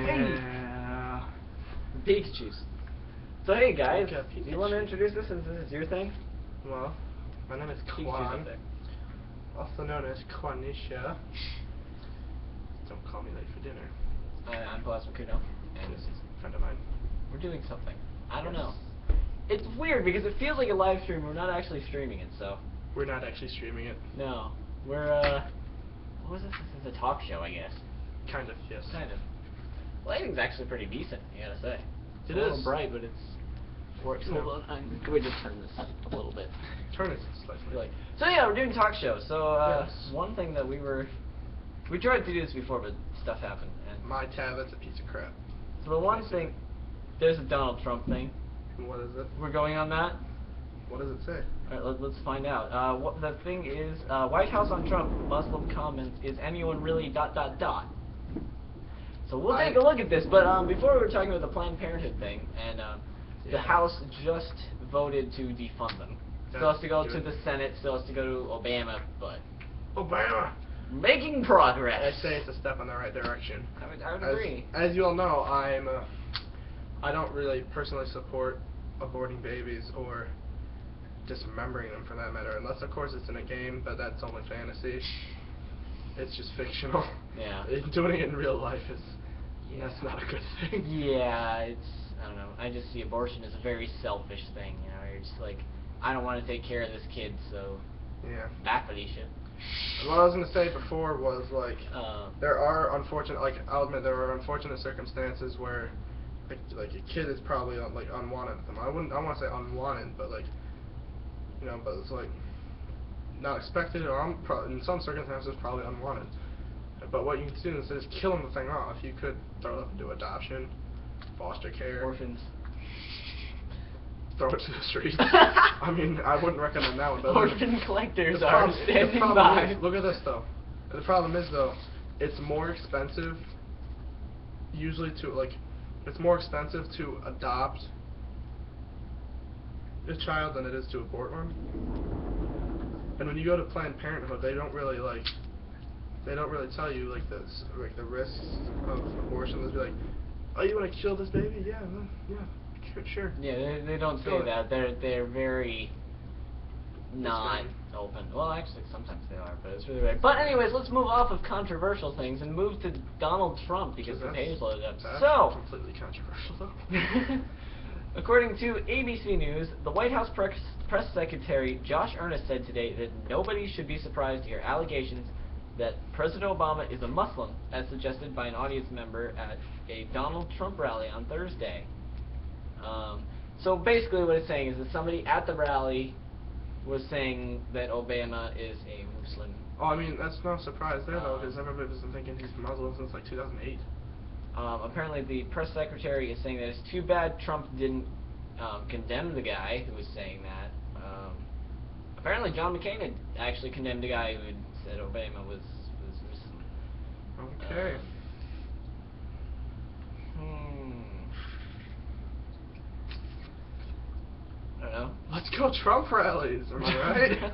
Yeah. Pikachu's. So hey guys, Okay, do you want to introduce this since this is your thing? Well, my name is Pikachu's Kwan, up there. also known as Kwanisha. Don't call me late for dinner. I'm Plasma Cuno, and This is a friend of mine. we're doing something. I don't Yes. know. It's weird because it feels like a live stream. We're not actually streaming it, so. We're not actually streaming it. No, we're what was this? This is a talk show, I guess. Kind of, yes. Kind of. Lighting's actually pretty decent, I gotta say. It's It a little is. bright, but it's works. No. Hold on, can we just turn this a little bit? Turn it slightly. So yeah, we're doing talk shows. So Yes. one thing that we tried to do this before, but stuff happened. And My tablet's a piece of crap. so the one thing, there's a Donald Trump thing. What is it? We're going on that. What does it say? All right, let's find out. What the thing is, White House on Trump, Muslim comments, is anyone really ... So we'll take a look at this, but before we were talking about the Planned Parenthood thing, and the Yeah. House just voted to defund them. Still has to go to the Senate, still has to go to Obama, but Obama! making progress. I'd say it's a step in the right direction. I would agree. As you all know, I don't really personally support aborting babies or dismembering them for that matter, unless of course it's in a game, but that's only fantasy. It's just fictional. Yeah. Doing it in real life is Yeah. that's not a good thing. Yeah, I don't know. I just see abortion as a very selfish thing. You know, you're just like, I don't want to take care of this kid, so Yeah. bye, Felicia. What I was gonna say before was like there are unfortunate, like I'll admit there are unfortunate circumstances where like a kid is probably like unwanted at them. I want to say unwanted, but like but it's like not expected or in some circumstances probably unwanted. But what you can do instead is killing the thing off. You could throw it into adoption, foster care, Orphans. throw it to the streets. I mean, I wouldn't recommend that one. But Orphan collectors the are problem- standing the problem by. is, look at this though. The problem is though, it's more expensive. Usually it's more expensive to adopt a child than it is to abort one. And when you go to Planned Parenthood, they don't really tell you the risks of abortion. They'll be like, oh, you want to kill this baby? Yeah, sure. Yeah, they don't say that. They're very not open. Well, actually, sometimes they are, but it's really weird. But anyways, let's move off of controversial things and move to Donald Trump because the page loaded up. That's So, completely controversial though. according to ABC News, the White House press secretary Josh Earnest said today that nobody should be surprised to hear allegations that President Obama is a Muslim, as suggested by an audience member at a Donald Trump rally on Thursday. So basically what it's saying is that somebody at the rally was saying that Obama is a Muslim. Oh, I mean, that's no surprise there though, because everybody's been thinking he's Muslim since like 2008. Apparently the press secretary is saying that it's too bad Trump didn't condemn the guy who was saying that. Apparently John McCain had actually condemned a guy who had said Obama was Muslim. Okay. I don't know. Let's go Trump rallies, am I right?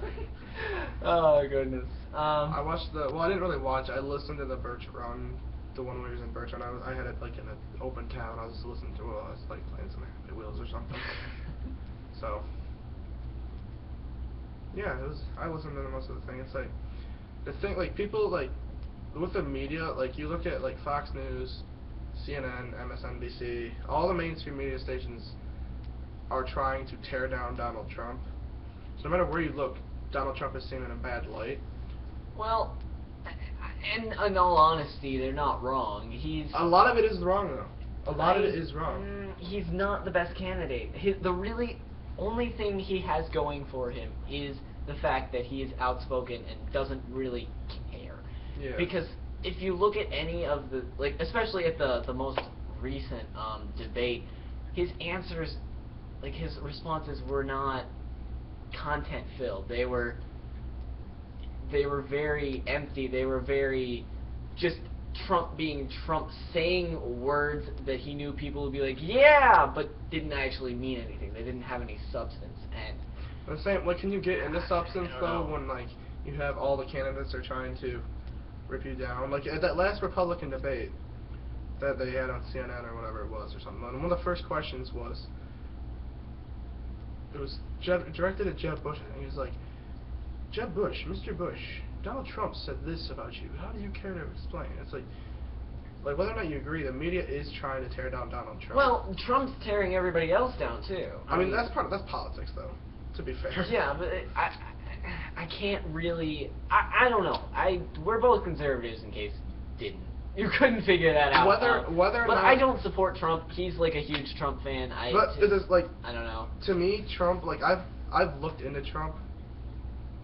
Oh goodness. I watched I didn't really watch. I listened to the Birch Run, the one where he was in Birch Run. I had it like in an open town. I was just listening to it while I was like playing some Happy Wheels or something. So yeah, I listened to most of the thing. It's like the thing, like people like with the media, like you look at like Fox News, CNN, MSNBC, all the mainstream media stations are trying to tear down Donald Trump. So no matter where you look, Donald Trump is seen in a bad light. Well, in all honesty, they're not wrong. A lot of it is wrong though. A lot of it is wrong. He's not the best candidate. The really only thing he has going for him is the fact that he is outspoken and doesn't really care. Yeah. Because if you look at any of the, like, especially at the most recent debate, his answers, like his responses were not content filled. They were very empty. They were very just Trump being Trump, saying words that he knew people would be like, yeah, but didn't actually mean anything. They didn't have any substance. And I'm saying, like, can you get into substance though when like you have all the candidates are trying to rip you down? Like at that last Republican debate, that they had on CNN or whatever it was or something. And one of the first questions was, it was directed at Jeb Bush, and he was like, Jeb Bush, Mr. Bush, Donald Trump said this about you. How do you care to explain? It's like whether or not you agree, the media is trying to tear down Donald Trump. Well, Trump's tearing everybody else down too. I mean that's politics, though. To be fair. Yeah, but I can't really. I don't know. We're both conservatives, in case you couldn't figure that out. Whether or but not, I don't support Trump. He's like a huge Trump fan. But it is like, I don't know. To me, Trump, like I've looked into Trump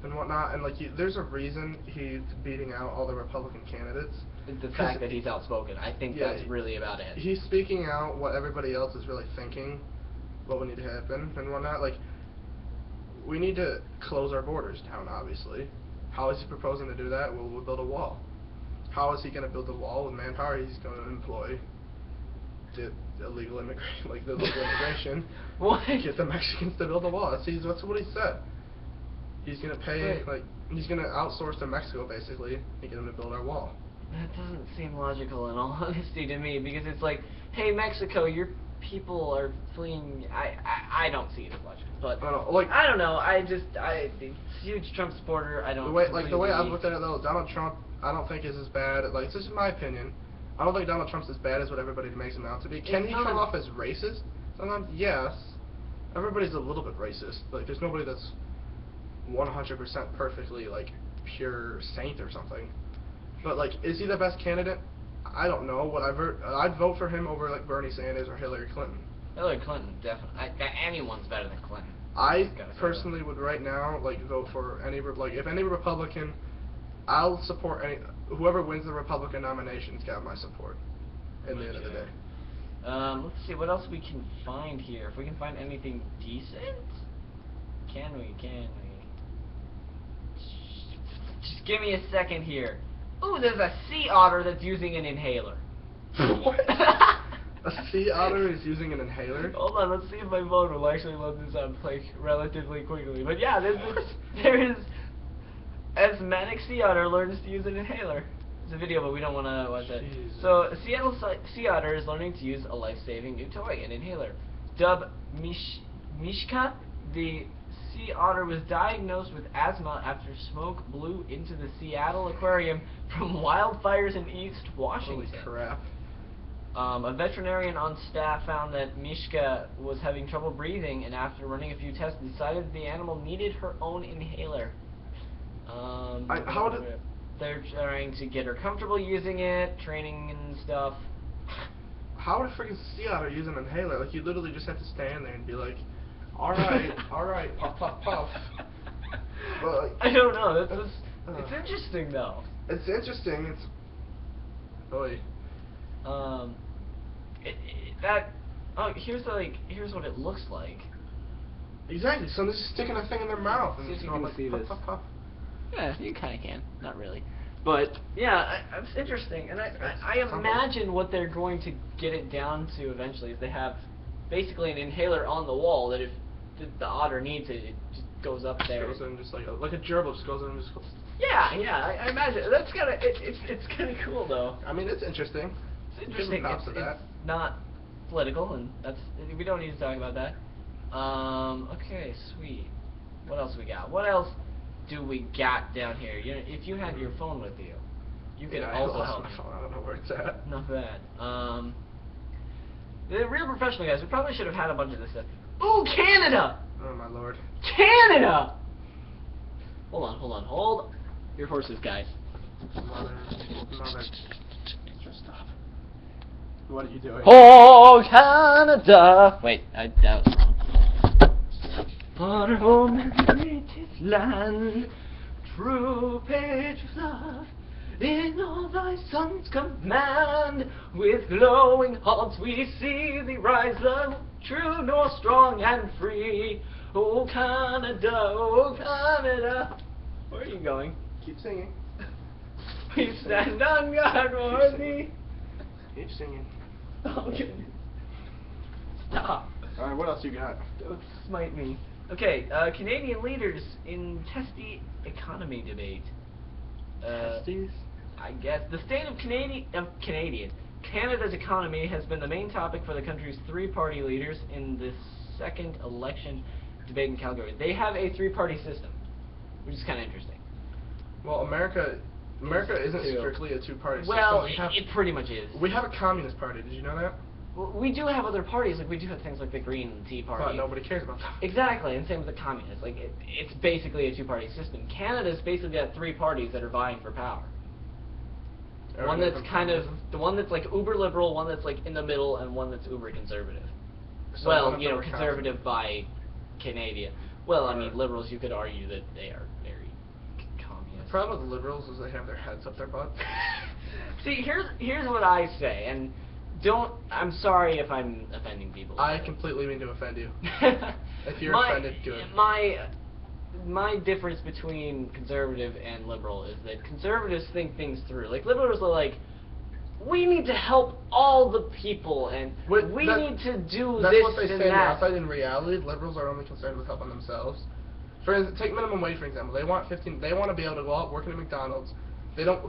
and whatnot, and like there's a reason he's beating out all the Republican candidates. The fact that he's outspoken, I think that's really about it. He's speaking out what everybody else is really thinking, what would need to happen and whatnot. Like, we need to close our borders down, obviously. How is he proposing to do that? Well, we'll build a wall. How is he going to build a wall with manpower? He's going to employ the illegal immigration. What? Get the Mexicans to build a wall. That's what he said. He's going to pay, he's going to outsource to Mexico, basically, and get them to build our wall. That doesn't seem logical, in all honesty, to me, because it's like, hey, Mexico, your people are fleeing. I don't see it as logical, but I don't know. Huge Trump supporter. I don't. The way I've looked at it though, Donald Trump, I don't think is as bad. Like, this is my opinion. I don't think Donald Trump's as bad as what everybody makes him out to be. Can he come off as racist? Sometimes, yes. Everybody's a little bit racist. Like, there's nobody that's 100% perfectly like pure saint or something. But like, is he the best candidate? I don't know. Whatever. I'd vote for him over like Bernie Sanders or Hillary Clinton. Hillary Clinton, definitely. Anyone's better than Clinton. I personally would right now like vote for if any Republican. I'll support whoever wins the Republican nomination's got my support. At the end of the day. Let's see what else we can find here. If we can find anything decent, can we? Just give me a second here. Ooh, there's a sea otter that's using an inhaler. What? A sea otter is using an inhaler? Hold on, let's see if my phone will actually load this up like relatively quickly. But yeah, there is asthmatic sea otter learns to use an inhaler. It's a video, but we don't want to watch that. So, a Seattle sea otter is learning to use a life-saving new toy, an inhaler. Dubbed Mishka, the sea otter was diagnosed with asthma after smoke blew into the Seattle aquarium from wildfires in East Washington. Holy crap. A veterinarian on staff found that Mishka was having trouble breathing, and after running a few tests, decided the animal needed her own inhaler. They're trying to get her comfortable using it, training and stuff. How would a freaking sea otter use an inhaler? Like, you literally just have to stand there and be like, alright, puff, puff, puff. But, like, I don't know, it's interesting though. It's interesting, here's what it looks like. Exactly, so this is sticking a thing in their mouth. And see if you can like, see puff, this. puff, puff. Yeah, you kind of can. Not really. But, yeah, it's interesting. And I imagine what they're going to get it down to eventually is they have basically an inhaler on the wall that if the otter needs it, it just goes up there. Goes in just like a gerbil just goes in and just goes. Yeah, I imagine. That's kind of, it's kind of cool, though. I mean, it's interesting. It's interesting. It's not political, and we don't need to talk about that. Okay, sweet. What else we got? What else do we got down here? If you had your phone with you, you could also help me. I don't know where it's at. Enough of that. The real professional guys, we probably should have had a bunch of this stuff. Ooh, Canada! Oh my lord. Canada! Hold your horses, guys. Mother. Stop. What are you doing? Oh, Canada! Wait, that was wrong. Our home and native land, true page of love, in all thy son's command, with glowing hearts we see thee rise, love, true nor strong and free. Oh Canada, where are you going? Keep singing. We stand on guard for thee. Keep singing. Okay. Stop. Alright, what else you got? Don't smite me. Okay, Canadian leaders in testy economy debate. Testes? I guess the state of Canada's economy has been the main topic for the country's three-party leaders in the second election debate in Calgary. They have a three-party system, which is kind of interesting. Well, America isn't strictly a two-party system. Well, it pretty much is. We have a communist party. Did you know that? Well, we do have other parties. Like, we do have things like the Green Tea Party. But nobody cares about that. Exactly, and same with the communists. Like, it's basically a two-party system. Canada's basically got three parties that are vying for power. One that's the one that's like uber liberal, one that's like in the middle, and one that's uber conservative. So well, you know, conservative by Canadian. Well, I mean, liberals, you could argue that they are very communist. The problem with liberals is they have their heads up their butt. See, here's what I say, and I'm sorry if I'm offending people. I completely mean to offend you. If you're offended, good. My difference between conservative and liberal is that conservatives think things through. Like, liberals are like, we need to help all the people, and we need to do that's this what they and say that. But in reality, liberals are only concerned with helping themselves. For instance, take minimum wage for example. They want They want to be able to go out working at McDonald's. They don't.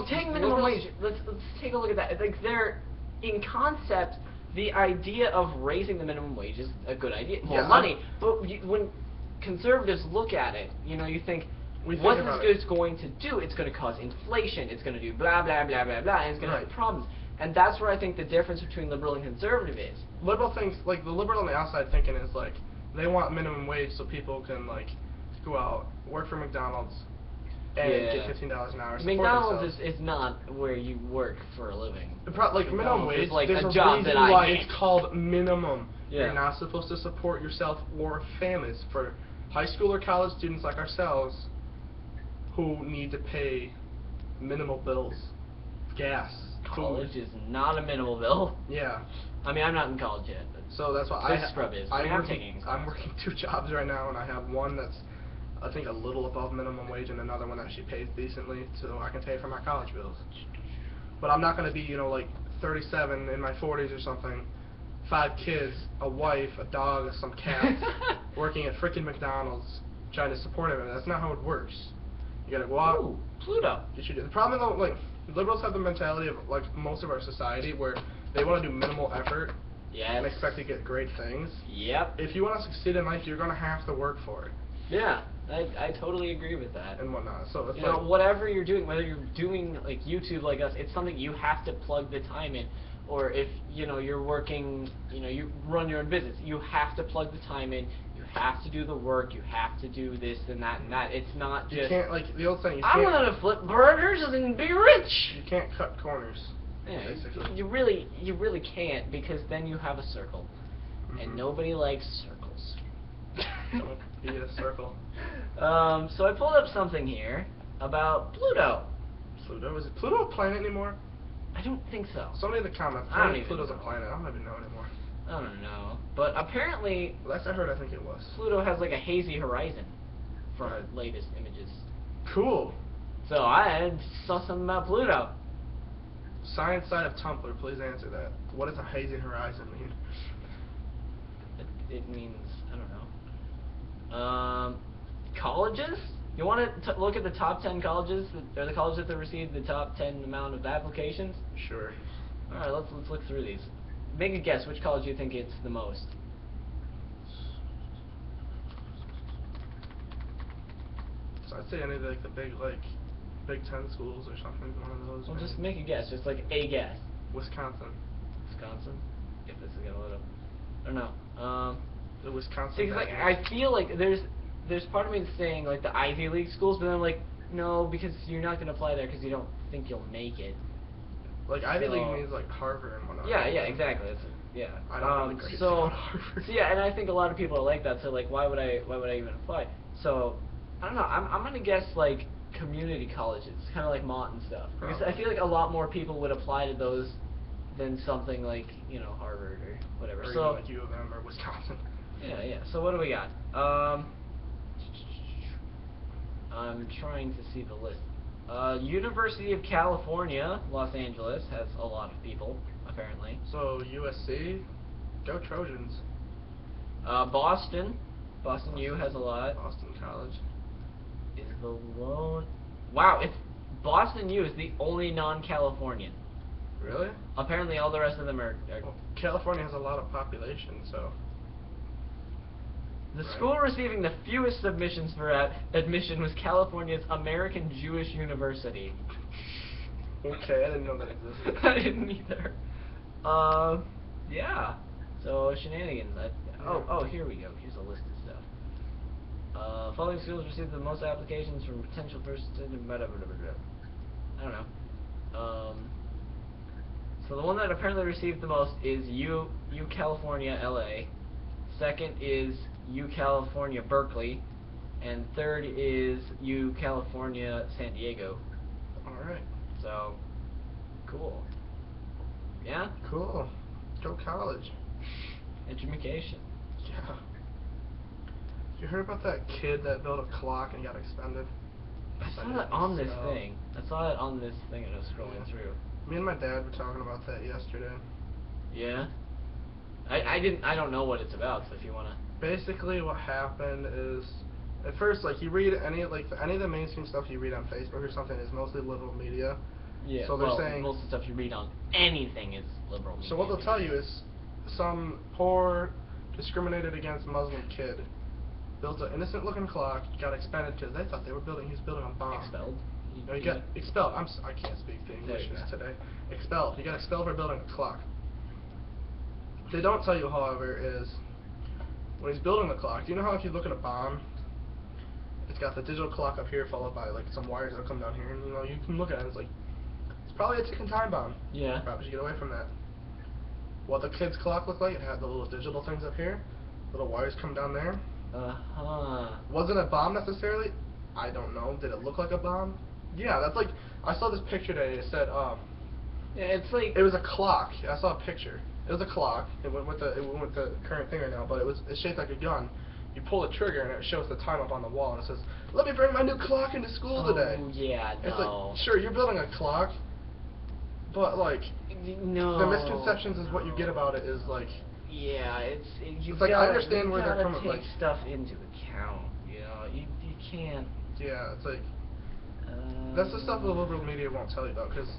Take minimum wage. Let's take a look at that. Like, they're in concept, the idea of raising the minimum wage is a good idea. More money, but when conservatives look at it, you know, you think, what this is going to do? It's going to cause inflation. It's going to do blah blah blah blah blah, and it's going to have problems. And that's where I think the difference between liberal and conservative is. Liberal thinks, like, the liberal on the outside thinking is like, they want minimum wage so people can like go out, work for McDonald's, and get $15 an hour. McDonald's is not where you work for a living. Like, minimum wage, is like there's a job reason that I why make. it's called minimum. Yeah. You're not supposed to support yourself or families. For high school or college students like ourselves who need to pay minimal bills, gas, college food. is not a minimal bill. Yeah. I mean, I'm not in college yet. But so that's why scrub is. I'm working 2 jobs right now, and I have one that's, I think, a little above minimum wage, and another one that actually pays decently, so I can pay for my college bills. But I'm not going to be, you know, like 37 in my 40s or something, 5 kids, a wife, a dog, some cats, working at frickin' McDonald's, trying to support everything. That's not how it works. You gotta go out. Ooh, Pluto. The problem though, like, liberals have the mentality of, like, most of our society where they want to do minimal effort and expect to get great things. Yep. If you want to succeed in life, you're gonna have to work for it. Yeah, I totally agree with that. And whatnot. So it's you know, whatever you're doing, whether you're doing like YouTube like us, it's something you have to plug the time in. Or if, you know, you're working, you know, you run your own business, you have to plug the time in. You have to do the work. You have to do this and that and that. It's not just. You can't, like the old saying. I want to flip burgers and be rich. You can't cut corners. Yeah, basically. you really can't, because then you have a circle, and nobody likes circles. Don't be a circle. So I pulled up something here about Pluto. Pluto? Is it Pluto a planet anymore? I don't think so. Somebody in the comments. I don't even Pluto's know. a planet. I don't even know anymore. I don't know, but apparently. Last I heard, I think it was. Pluto has like a hazy horizon from latest images. Cool. So I saw something about Pluto. Science side of Tumblr, please answer that. What does a hazy horizon mean? It means, I don't know. Colleges? You want to look at the top 10 colleges, or the colleges that received the top 10 amount of applications? Sure. All right, let's look through these. Make a guess. Which college do you think gets the most? So I'd say any of the big Big Ten schools or something. One of those. Well, just make a guess. Just like a guess. Wisconsin. Wisconsin. If this is gonna load up. I don't know. The Wisconsin. See, 'cause like, I feel like there's part of me that's saying like the Ivy League schools, but then I'm like, no, because you're not gonna apply there because you don't think you'll make it. Like Ivy League means like Harvard and whatnot. Yeah, exactly. Yeah. I don't know the so Harvard. yeah, and I think a lot of people are like that. So like, why would I even apply? So I don't know. I'm gonna guess like community colleges, kind of like Mott and stuff. Because I feel like a lot more people would apply to those than something like, you know, Harvard or whatever. Or so even like U of M or Wisconsin. Yeah. So what do we got? I'm trying to see the list. University of California, Los Angeles has a lot of people, apparently. So USC, go Trojans. Boston U has a lot. Boston College. Is the lone... Wow, Boston U is the only non-Californian. Really? Apparently all the rest of them are well, California has a lot of population, so... The right. school receiving the fewest submissions for admission was California's American Jewish University. Okay, I didn't know that existed. I didn't either. Yeah. So, shenanigans. Oh, here we go. Here's a list of stuff. Following schools received the most applications from potential first... I don't know. So the one that apparently received the most is U California, LA. Second is U California, Berkeley. And third is U California, San Diego. Alright. So, cool. Yeah? Cool. Go college. Education. Yeah. You heard about that kid that built a clock and got expended? I saw that on this thing. I saw it on this thing and I was scrolling through. Me and my dad were talking about that yesterday. Yeah? I don't know what it's about, so if you wanna... Basically what happened is, at first, like, you read any of the mainstream stuff you read on Facebook or something is mostly liberal media. Yeah, so they're saying most of the stuff you read on anything is liberal media. So what they'll tell you is some poor, discriminated against Muslim kid built an innocent looking clock, got expended because they thought he was building a bomb. Expelled? No, he got expelled. I can't speak the English today. Expelled. He got expelled for building a clock. What they don't tell you, however, is when he's building the clock, do you know how if you look at a bomb, it's got the digital clock up here followed by like some wires that come down here, and you can look at it and it's like, it's probably a ticking time bomb. Yeah. Probably should get away from that. What the kid's clock looked like, it had the little digital things up here, little wires come down there. Wasn't a bomb necessarily? I don't know. Did it look like a bomb? Yeah, that's like, I saw this picture today, it said, yeah, it's like... It was a clock. I saw a picture. It was a clock. It went with the current thing right now, but it's shaped like a gun. You pull the trigger and it shows the time up on the wall and it says, "Let me bring my new clock into school today." Oh yeah, no. It's like, sure, you're building a clock, but like, no. the misconceptions is what you get about it is like. Yeah, it's like, I understand where they're coming. Take like stuff into account. You know, you can't. Yeah, it's like. That's the stuff the liberal media won't tell you about, because,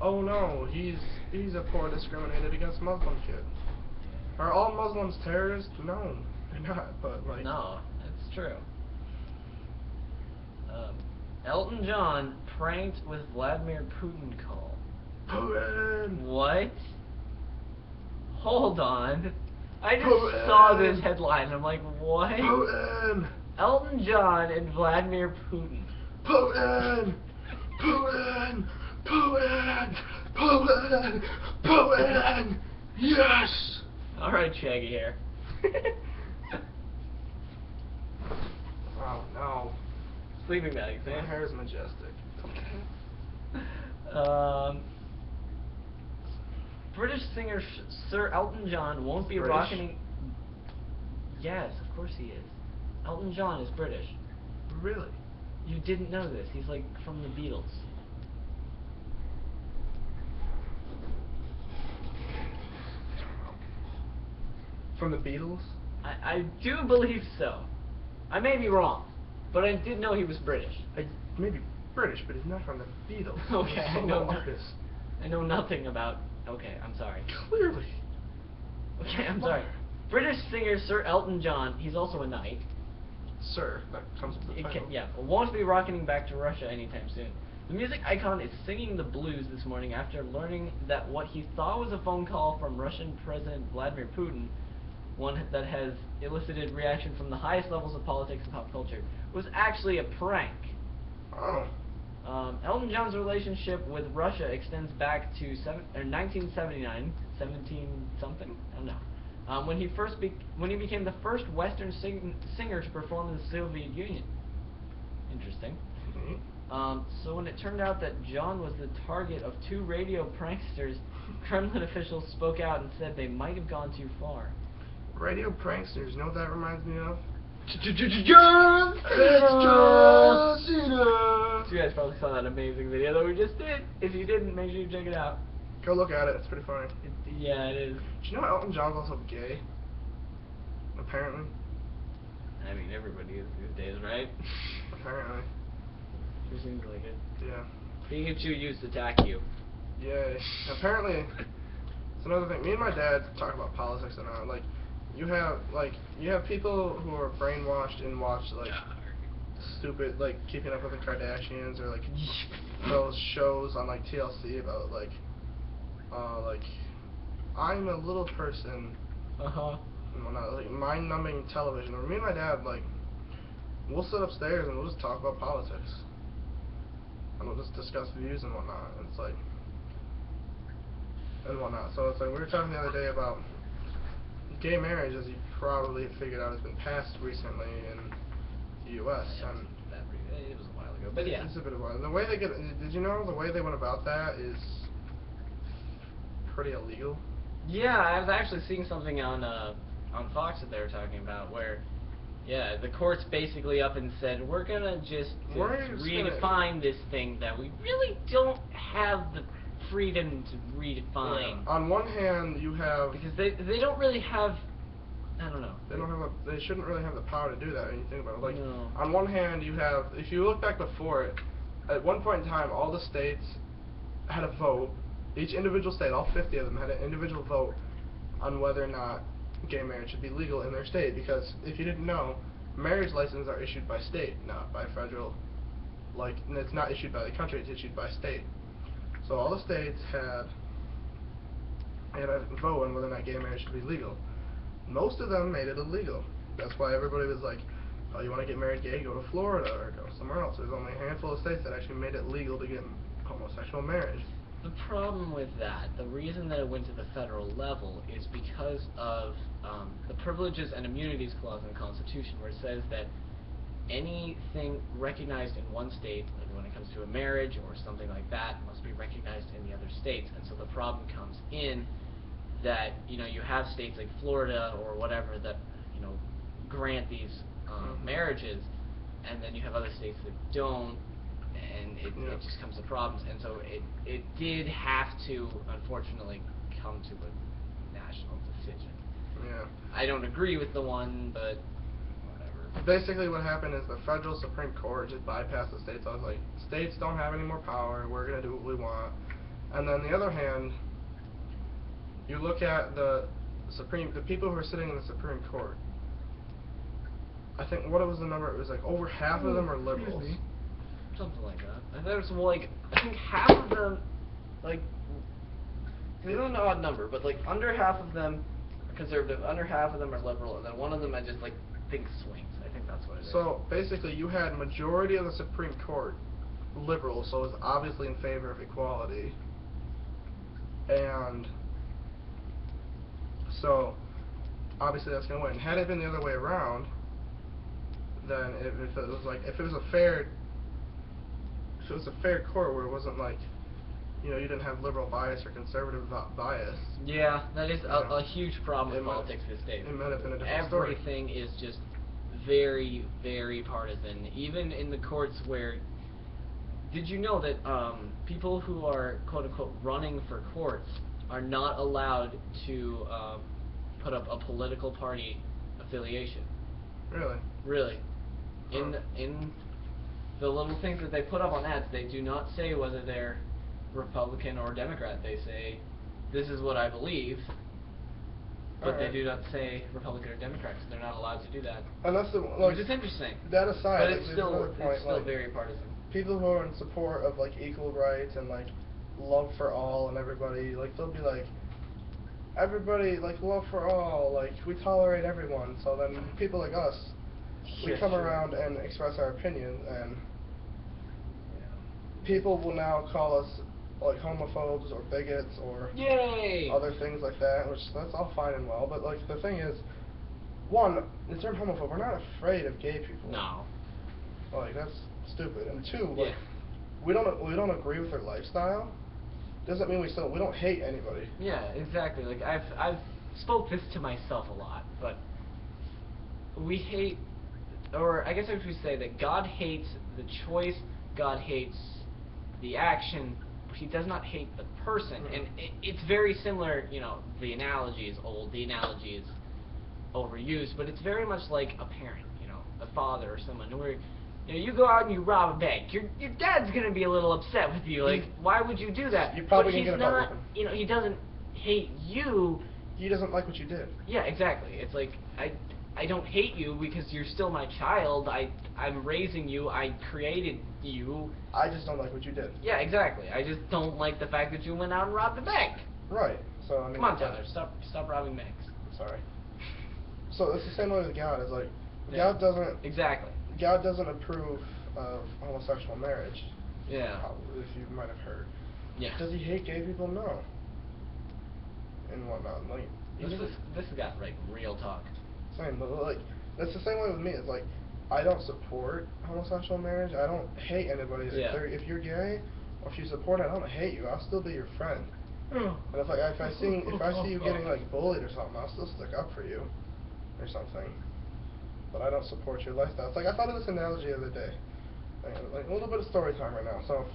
oh no, he's a poor, discriminated against Muslim kid. Are all Muslims terrorists? No, they're not. But like. No, that's true. Elton John pranked with Vladimir Putin call. Putin. What? Hold on. I just saw this headline and I'm like, what? Putin. Elton John and Vladimir Putin. Putin! Putin! Putin! Putin! Putin! Yes! Alright, Shaggy Hair. Oh no. Sleeping bags, eh? My hair is majestic. British singer Sir Elton John won't be rocking... Yes, of course he is. Elton John is British. Really? You didn't know this. He's like from the Beatles. From the Beatles? I do believe so. I may be wrong, but I did know he was British. Maybe British, but he's not from the Beatles. Okay, I know artist. I know nothing about... Okay, I'm sorry. Clearly. Okay, I'm sorry. British singer Sir Elton John, he's also a knight. Sir, that comes with the title. Yeah, won't be rocketing back to Russia anytime soon. The music icon is singing the blues this morning after learning that what he thought was a phone call from Russian President Vladimir Putin, one that has elicited reaction from the highest levels of politics and pop culture, was actually a prank. Oh. Elton John's relationship with Russia extends back to 1979, 17-something? I don't know. When he became the first Western singer to perform in the Soviet Union. Interesting. Mm-hmm. So when it turned out that John was the target of 2 radio pranksters, Kremlin officials spoke out and said they might have gone too far. Radio pranksters, you know what that reminds me of? John Cena! You guys probably saw that amazing video that we just did. If you didn't, make sure you check it out. Go look at it, it's pretty funny. Yeah, it is. Do you know Elton John's also gay? Apparently. I mean, everybody is these days, right? Apparently. Sure seems like it. Yeah. Pikachu used to attack you. Yeah, apparently, it's another thing. Me and my dad talk about politics and all. You have people who are brainwashed and watch stupid Keeping Up with the Kardashians or those shows on TLC about I'm a little person. And whatnot, mind-numbing television. Or me and my dad we'll sit upstairs and we'll just talk about politics. And we'll just discuss views and whatnot. And it's and whatnot. So it's we were talking the other day about gay marriage, as you probably figured out, has been passed recently in the U.S. and it was a while ago, but yeah. It's a bit of a while. The way did you know the way they went about that is pretty illegal? Yeah, I was actually seeing something on Fox that they were talking about where, yeah, the courts basically up and said, we're gonna just redefine this thing that we really don't have the freedom to redefine. Yeah. On one hand, you have because they don't really have, I don't know. They shouldn't really have the power to do that when you think about it. No. On one hand, you have, if you look back before it, at one point in time, all the states had a vote. Each individual state, all 50 of them, had an individual vote on whether or not gay marriage should be legal in their state. Because if you didn't know, marriage licenses are issued by state, not by federal. And it's not issued by the country; it's issued by state. So all the states had a vote on whether or not gay marriage should be legal. Most of them made it illegal. That's why everybody was like, oh, you want to get married gay, go to Florida or go somewhere else. There's only a handful of states that actually made it legal to get homosexual marriage. The problem with that, the reason that it went to the federal level is because of the Privileges and Immunities Clause in the Constitution, where it says that anything recognized in one state, like when it comes to a marriage or something like that, must be recognized in the other states. And so the problem comes in that, you have states like Florida or whatever that, grant these marriages, and then you have other states that don't, and it just comes to problems. And so it did have to, unfortunately, come to a national decision. Yeah. I don't agree with the one, but whatever. Basically what happened is the federal Supreme Court just bypassed the states. I was like, states don't have any more power, we're going to do what we want. And then on the other hand, you look at the people who are sitting in the Supreme Court. I think, what was the number? It was over half of them are liberals. Something like that. I thought it was I think half of them, we don't know odd number, but under half of them are conservative, under half of them are liberal, and then one of them I just think swings. I think that's what it is. So basically you had majority of the Supreme Court liberal, so it's obviously in favor of equality. And so obviously that's going to win. Had it been the other way around, then if it was a fair court where it wasn't you didn't have liberal bias or conservative bias. Yeah, that is a huge problem in politics these days. It might have been a different story. Everything is just very, very partisan. Even in the courts where, did you know that people who are quote unquote running for courts are not allowed to put up a political party affiliation? Really? Really. In the little things that they put up on ads, they do not say whether they're Republican or Democrat. They say, this is what I believe, but they do not say Republican or Democrat, because they're not allowed to do that. And that's which is interesting. That aside, but it's still very partisan. People who are in support of equal rights and love for all and everybody, they'll be everybody love for all, we tolerate everyone. So then people like us, we come around and express our opinion, and people will now call us homophobes or bigots or other things like that, which that's all fine and well, but the thing is, one, the term homophobe, we're not afraid of gay people. No. That's stupid. And two, we don't agree with their lifestyle. Doesn't mean we don't hate anybody. Yeah, exactly. I've spoke this to myself a lot, but we hate, or I guess I should say that God hates the choice, God hates the action, but He does not hate the person. And it's very similar, the analogy is old, the analogy is overused, but it's very much like a parent, a father or someone, where You know, you go out and you rob a bank. Your dad's gonna be a little upset with you. Like, why would you do that? You're probably but gonna he's get a not. with him. You know, he doesn't hate you. He doesn't like what you did. Yeah, exactly. It's like I don't hate you because you're still my child. I'm raising you. I created you. I just don't like what you did. Yeah, exactly. I just don't like the fact that you went out and robbed the bank. Right. So I mean. Come on, Tyler. Stop robbing banks. Sorry. So it's the same way with God. It's like God doesn't approve of homosexual marriage. Yeah. Probably, if you might have heard. Yeah. Does he hate gay people? No. And whatnot. Like this got like real talk. Same, but like that's the same way with me. It's like I don't support homosexual marriage. I don't hate anybody. Yeah. If you're gay or if you support it, I don't hate you. I'll still be your friend. And if I see you getting like bullied or something, I'll still stick up for you or something. But I don't support your lifestyle. It's like I thought of this analogy the other day. Like a little bit of story time right now. So.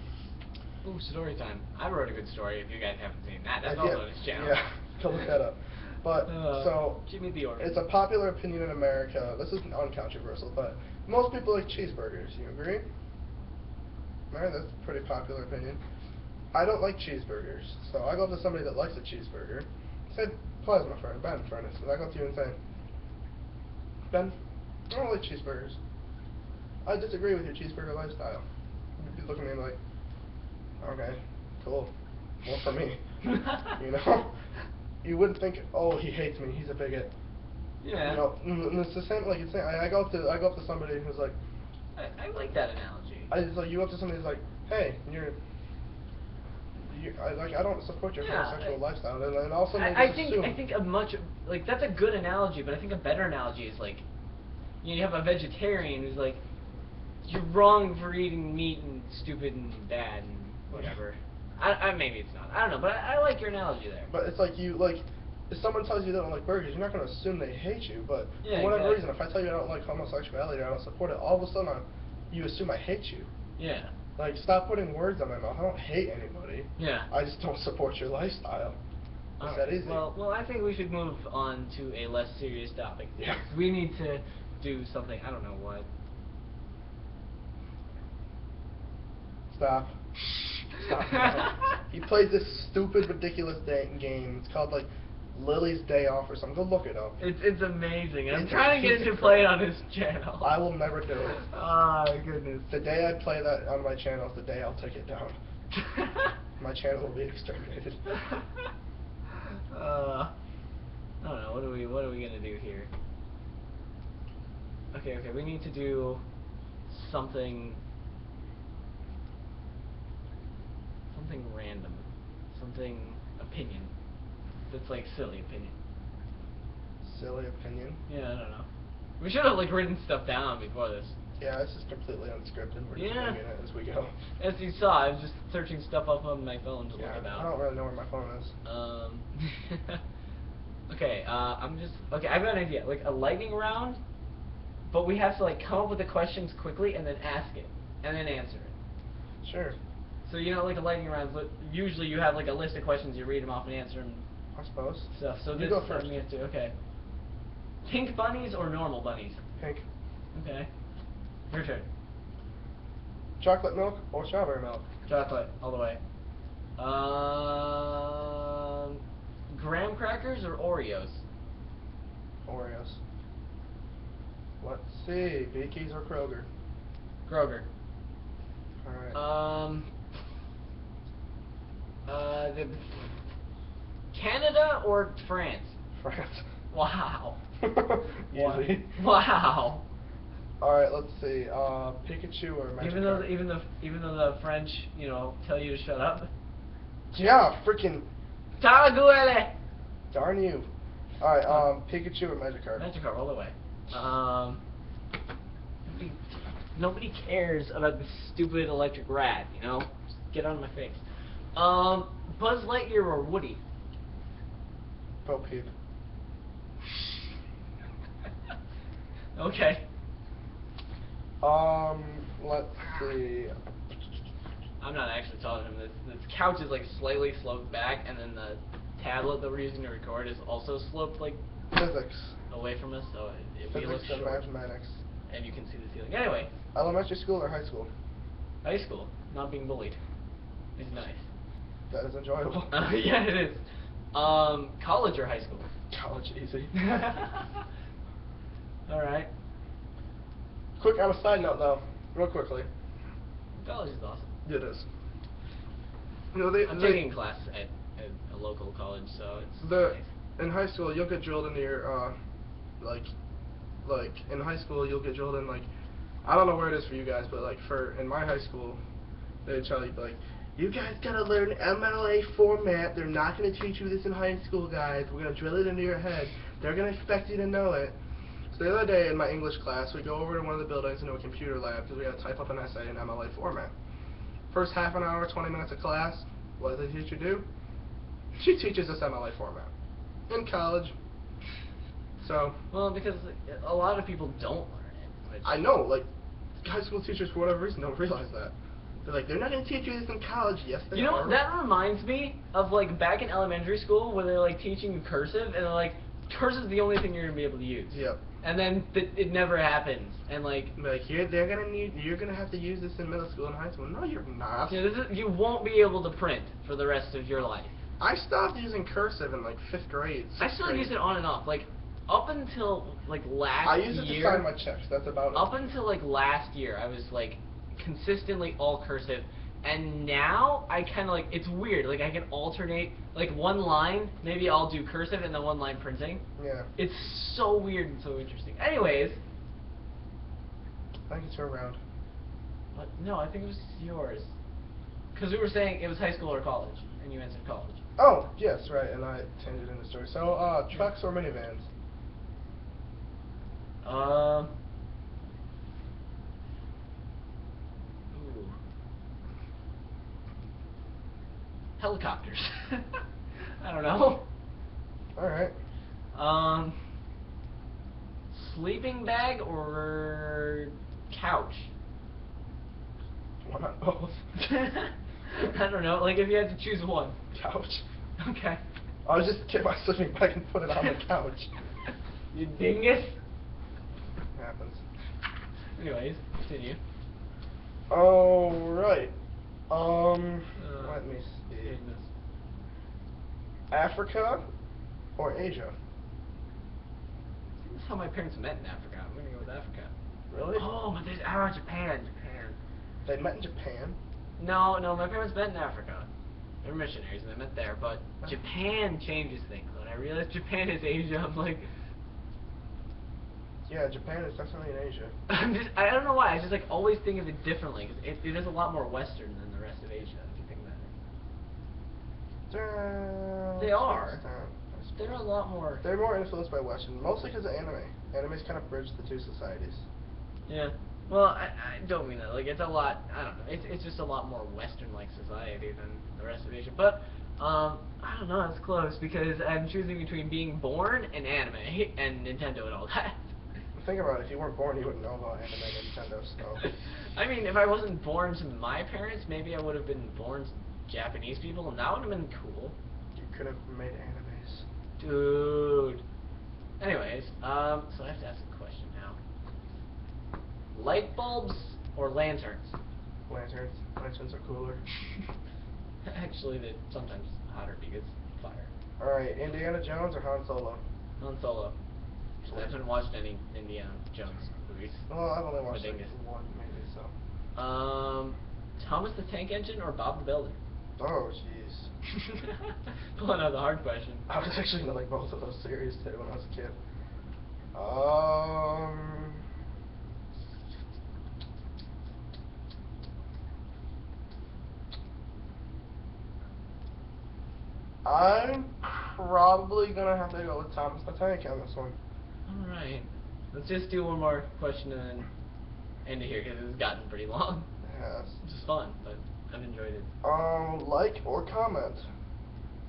Ooh, story time. I wrote a good story. If you guys haven't seen that, that's also on his channel. Yeah, go look that up. But so Jimmy the Order. It's a popular opinion in America. This is uncontroversial, but most people like cheeseburgers. You agree? Right, that's a pretty popular opinion. I don't like cheeseburgers, so I go up to somebody that likes a cheeseburger. Say, Plasma friend, Ben, for instance. I go up to you and say, Ben, I don't like cheeseburgers. I disagree with your cheeseburger lifestyle. You'd look at me like, okay, cool. Well, for me, you know. You wouldn't think, oh, he hates me, he's a bigot. Yeah. You know, and it's the same. Like it's saying, I go up to somebody who's like. I like that analogy. It's like you go up to somebody who's like, hey, I don't support your homosexual lifestyle, and all of a sudden I think a much like that's a good analogy, but I think a better analogy is like, you have a vegetarian who's like, you're wrong for eating meat and stupid and bad and whatever. Maybe it's not. I don't know, but I like your analogy there. But it's like if someone tells you they don't like burgers, you're not going to assume they hate you. But yeah, for whatever reason, if I tell you I don't like homosexuality or I don't support it, all of a sudden you assume I hate you. Yeah. Like, stop putting words in my mouth. I don't hate anybody. Yeah. I just don't support your lifestyle. It's that easy. Well, I think we should move on to a less serious topic. Yeah. We need to do something. I don't know what. Stop. He plays this stupid, ridiculous game. It's called like Lily's Day Off or something. Go look it up. It's amazing. I'm trying to get him to play it on his channel. I will never do it. Oh goodness. The day I play that on my channel is the day I'll take it down. My channel will be exterminated. I don't know. What are we gonna do here? Okay. We need to do something random, something opinion. That's like silly opinion. Silly opinion? Yeah, I don't know. We should have like written stuff down before this. Yeah, this is completely unscripted. We're just winging it as we go. As you saw, I was just searching stuff up on my phone to look it up. I don't really know where my phone is. Okay, I've got an idea. Like a lightning round, but we have to like come up with the questions quickly and then ask it and then answer it. Sure. So you know, like a lightning round, usually you have like a list of questions, you read them off and answer them. I suppose. Stuff. So you go first. Okay. Pink bunnies or normal bunnies? Pink. Okay. Your turn. Chocolate milk or strawberry milk? Chocolate, all the way. Graham crackers or Oreos? Oreos. Let's see. Vicky's or Kroger? Kroger. Alright. Canada or France? France. Wow. Easy. Wow. Alright, let's see. Pikachu or Magic Card? Even though the French, you know, tell you to shut up. Yeah, freaking. Talaguele. Darn you. Alright, Pikachu or Magic Card? Magic Card all the way. Nobody cares about this stupid electric rat, you know? Just get out of my face. Buzz Lightyear or Woody? Bo Peep. Okay. Let's see. I'm not actually talking to him. This couch is like slightly sloped back, and then the tablet that we're using to record is also sloped like Physics. away from us, so it Physics looks and short. mathematics. and you can see the ceiling. Anyway. Elementary school or high school? High school. Not being bullied. Is nice. That is enjoyable. Yeah, it is. College or high school? College, easy. Alright. Quick, on a side note though, real quickly. College is awesome. It is. I'm taking a class at a local college, so it's nice. In high school, you'll get drilled into your, like, in high school, you'll get drilled in, like, I don't know where it is for you guys, but, like, in my high school, they'd tell you, like, you guys gotta learn MLA format. They're not gonna teach you this in high school, guys. We're gonna drill it into your head. They're gonna expect you to know it. So the other day in my English class, we go over to one of the buildings into a computer lab because we gotta type up an essay in MLA format. First half an hour, 20 minutes of class, what does the teacher do? She teaches us MLA format. In college. So. Well, because a lot of people don't learn it. I know, like, high school teachers, for whatever reason, don't realize that. They're like, they're not going to teach you this in college. Yes, they are. You know, that reminds me of, like, back in elementary school where they're, like, teaching you cursive, and they're like, cursive is the only thing you're going to be able to use. Yep. And then it never happens. And, like... you're going to have to use this in middle school and high school. No, you're not. Yeah, you won't be able to print for the rest of your life. I stopped using cursive in, like, 5th grade. I still use it on and off. Like, up until, like, last year... I use it to sign my checks. That's about it. Up until, like, last year, I was, like, consistently all cursive. And now, I kind of, like, it's weird. Like, I can alternate, like, one line, maybe I'll do cursive and then one line printing. Yeah. It's so weird and so interesting. Anyways. I think it's your round. What? No, I think it was yours. Because we were saying it was high school or college, and you answered college. Oh, yes, right, and I changed it in the story. So, trucks or minivans? Ooh. Helicopters. I don't know. Alright. Sleeping bag or couch? Why not both? I don't know, like if you had to choose one. Couch. Okay. I'll just get my sleeping bag and put it on the couch. You dingus. Happens. Anyways, continue. Alright. Let me see. Goodness. Africa or Asia? That's how my parents met in Africa. I'm gonna go with Africa. Really? Oh, but there's Japan. They met in Japan? No, my parents met in Africa. They're missionaries and they met there, but Japan changes things. When I realized Japan is Asia, I'm like... Yeah, Japan is definitely in Asia. I don't know why, I just like always think of it differently, because it is a lot more Western than the rest of Asia, if you think about it. They are. They're a lot more... They're more influenced by Western, mostly because of anime. Anime's kind of bridged the two societies. Yeah. Well, I don't mean that. Like, it's a lot, I don't know, it's just a lot more Western-like society than the rest of Asia. But, I don't know, it's close, because I'm choosing between being born and anime, and Nintendo and all that. Think about it, if you weren't born, you wouldn't know about anime and Nintendo, so... I mean, if I wasn't born to my parents, maybe I would have been born to Japanese people, and that would have been cool. You could have made animes. Dude. Anyways, so I have to ask a question now. Light bulbs or lanterns? Lanterns. Lanterns are cooler. Actually, they're sometimes hotter because fire. Alright, Indiana Jones or Han Solo? Han Solo. I haven't watched any Indiana Jones movies. Well, I've only watched like one, maybe, so... Thomas the Tank Engine or Bob the Builder? Oh, jeez. Pulling out the hard question. I was actually into like both of those series too when I was a kid. I'm probably gonna have to go with Thomas the Tank on this one. Alright. Let's just do one more question and then end it here because it's gotten pretty long. Yes. It's just fun, but I've enjoyed it. Like or comment.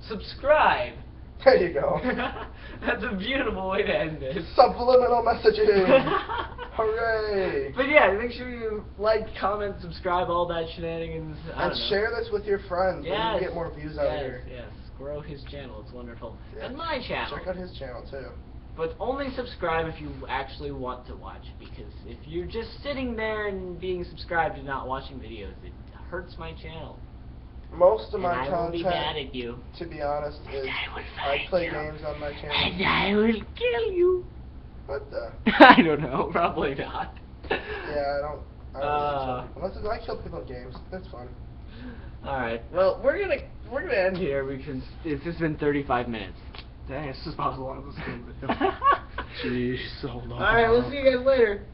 Subscribe! There you go. That's a beautiful way to end it. Subliminal messaging! Hooray! But yeah, make sure you like, comment, subscribe, all that shenanigans. And share this with your friends. Yes. We need to get more views out here. Yes, grow his channel. It's wonderful. Yeah. And my channel. Check out his channel too. But only subscribe if you actually want to watch, because if you're just sitting there and being subscribed and not watching videos, it hurts my channel. Most of my and I content, will be mad at you. To be honest, is I play games on my channel. And I will kill you. What the? I don't know, probably not. Yeah, I don't really kill people. I kill people in games. That's fun. Alright, well, we're gonna end here because it's just been 35 minutes. Dang, it's just about as long as this game. Jeez, so long. Alright, we'll see you guys later.